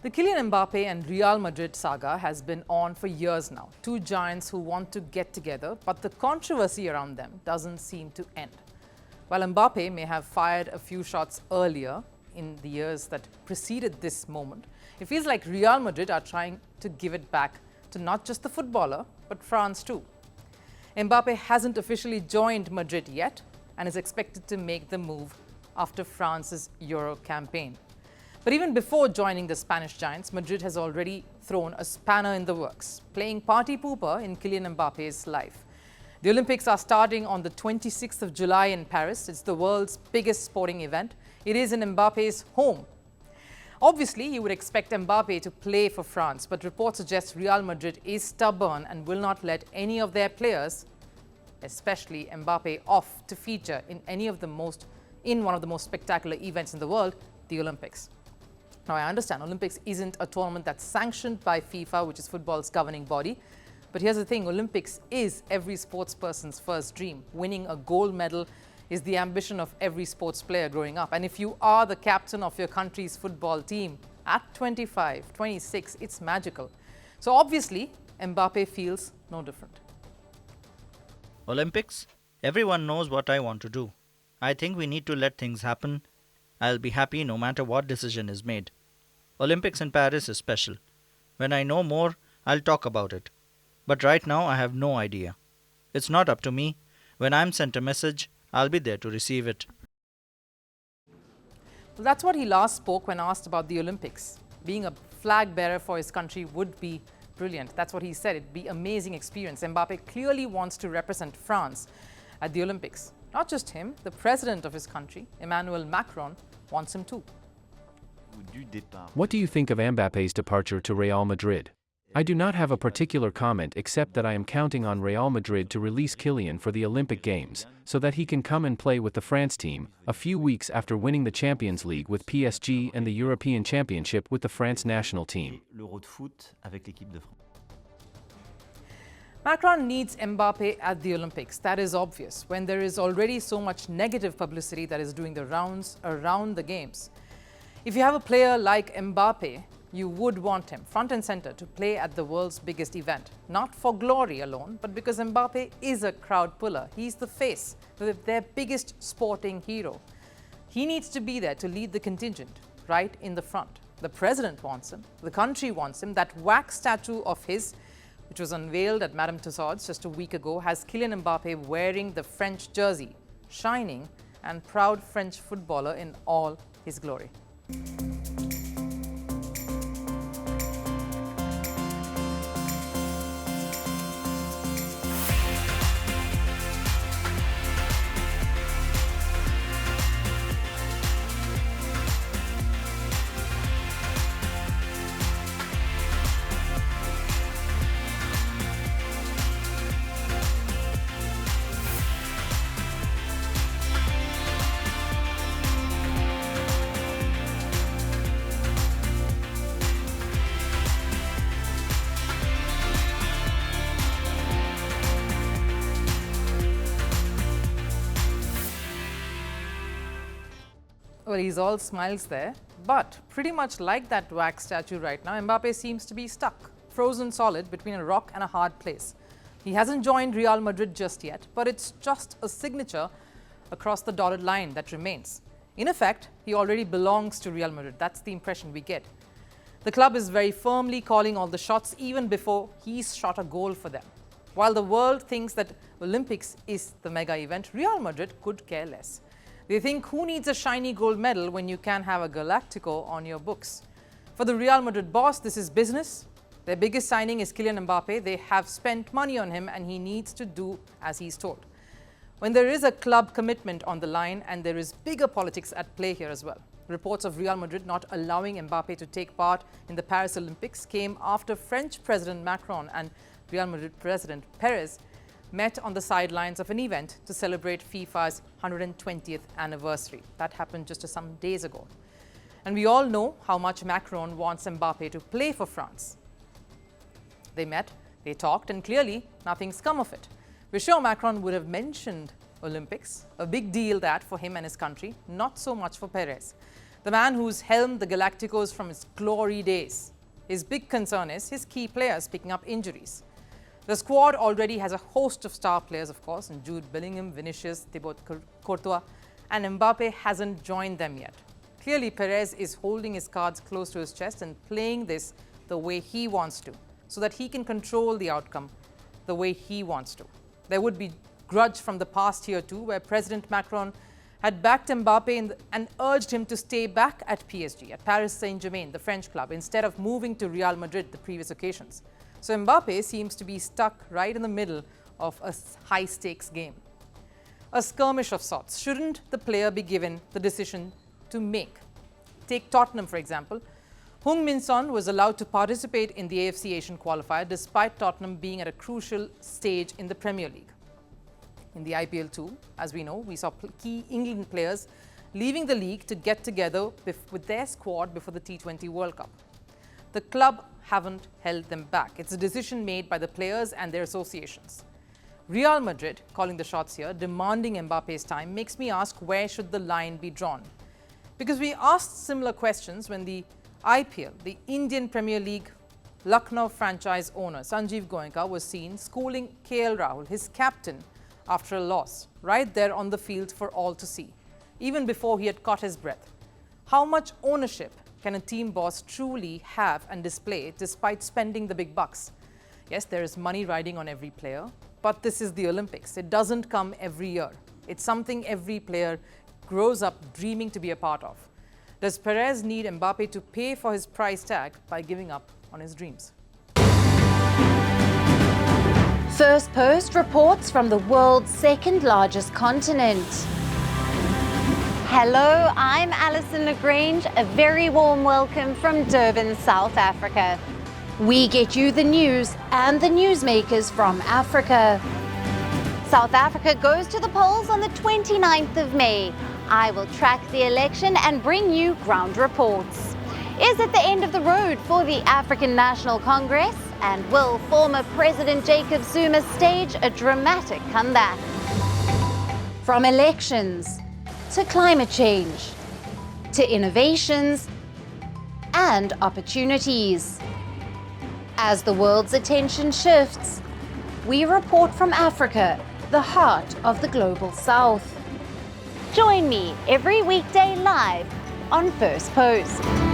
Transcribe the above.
The Kylian Mbappe and Real Madrid saga has been on for years now. Two giants who want to get together, but the controversy around them doesn't seem to end. While Mbappe may have fired a few shots earlier in the years that preceded this moment, it feels like Real Madrid are trying to give it back to not just the footballer, but France too. Mbappe hasn't officially joined Madrid yet and is expected to make the move after France's Euro campaign. But even before joining the Spanish giants, Madrid has already thrown a spanner in the works, playing party pooper in Kylian Mbappe's life. The Olympics are starting on the 26th of July in Paris. It's the world's biggest sporting event. It is in Mbappe's home. Obviously, you would expect Mbappe to play for France, but reports suggest Real Madrid is stubborn and will not let any of their players, especially Mbappe, off to feature in one of the most spectacular events in the world, the Olympics. Now, I understand Olympics isn't a tournament that's sanctioned by FIFA, which is football's governing body. But here's the thing, Olympics is every sports person's first dream. Winning a gold medal is the ambition of every sports player growing up. And if you are the captain of your country's football team at 25, 26, it's magical. So obviously, Mbappe feels no different. Olympics? Everyone knows what I want to do. I think we need to let things happen. I'll be happy no matter what decision is made. Olympics in Paris is special. When I know more, I'll talk about it. But right now, I have no idea. It's not up to me. When I'm sent a message, I'll be there to receive it. Well, that's what he last spoke when asked about the Olympics. Being a flag bearer for his country would be brilliant. That's what he said. It'd be an amazing experience. Mbappe clearly wants to represent France at the Olympics. Not just him, the president of his country, Emmanuel Macron, wants him too. What do you think of Mbappe's departure to Real Madrid? I do not have a particular comment except that I am counting on Real Madrid to release Kylian for the Olympic Games, so that he can come and play with the France team, a few weeks after winning the Champions League with PSG and the European Championship with the France national team. Macron needs Mbappe at the Olympics. That is obvious when there is already so much negative publicity that is doing the rounds around the games. If you have a player like Mbappe, you would want him front and center to play at the world's biggest event, not for glory alone, but because Mbappe is a crowd puller. He's the face, their biggest sporting hero. He needs to be there to lead the contingent, right in the front. The president wants him, the country wants him. That wax statue of his, which was unveiled at Madame Tussauds just a week ago, has Kylian Mbappe wearing the French jersey, shining and proud French footballer in all his glory. Well, he's all smiles there, but pretty much like that wax statue right now, Mbappe seems to be stuck, frozen solid between a rock and a hard place. He hasn't joined Real Madrid just yet, but it's just a signature across the dotted line that remains. In effect, he already belongs to Real Madrid. That's the impression we get. The club is very firmly calling all the shots even before he's shot a goal for them. While the world thinks that Olympics is the mega event, Real Madrid could care less. They think, who needs a shiny gold medal when you can have a Galactico on your books? For the Real Madrid boss, this is business. Their biggest signing is Kylian Mbappe. They have spent money on him and he needs to do as he's told. When there is a club commitment on the line and there is bigger politics at play here as well. Reports of Real Madrid not allowing Mbappe to take part in the Paris Olympics came after French President Macron and Real Madrid President Perez met on the sidelines of an event to celebrate FIFA's 120th anniversary. That happened just some days ago. And we all know how much Macron wants Mbappe to play for France. They met, they talked, and clearly nothing's come of it. We're sure Macron would have mentioned Olympics, a big deal that for him and his country, not so much for Perez. The man who's helmed the Galacticos from its glory days. His big concern is his key players picking up injuries. The squad already has a host of star players, of course, in Jude Bellingham, Vinicius, Thibaut Courtois, and Mbappe hasn't joined them yet. Clearly, Perez is holding his cards close to his chest and playing this the way he wants to, so that he can control the outcome the way he wants to. There would be grudge from the past here too, where President Macron had backed Mbappe and urged him to stay back at PSG, at Paris Saint-Germain, the French club, instead of moving to Real Madrid the previous occasions. So Mbappe seems to be stuck right in the middle of a high-stakes game. A skirmish of sorts. Shouldn't the player be given the decision to make? Take Tottenham, for example. Heung-min Son was allowed to participate in the AFC Asian qualifier despite Tottenham being at a crucial stage in the Premier League. In the IPL too, as we know, we saw key England players leaving the league to get together with their squad before the T20 World Cup. The club haven't held them back. It's a decision made by the players and their associations. Real Madrid, calling the shots here, demanding Mbappe's time, makes me ask, where should the line be drawn? Because we asked similar questions when the IPL, the Indian Premier League Lucknow franchise owner Sanjeev Goenka was seen schooling KL Rahul, his captain, after a loss, right there on the field for all to see, even before he had caught his breath. How much ownership can a team boss truly have and display despite spending the big bucks? Yes, there is money riding on every player, but this is the Olympics. It doesn't come every year. It's something every player grows up dreaming to be a part of. Does Perez need Mbappe to pay for his price tag by giving up on his dreams? Firstpost reports from the world's second largest continent. Hello, I'm Alison Lagrange. A very warm welcome from Durban, South Africa. We get you the news and the newsmakers from Africa. South Africa goes to the polls on the 29th of May. I will track the election and bring you ground reports. Is it the end of the road for the African National Congress? And will former President Jacob Zuma stage a dramatic comeback? From elections to climate change to innovations and opportunities. As the world's attention shifts, we report from Africa, the heart of the global South. Join me every weekday live on Firstpost.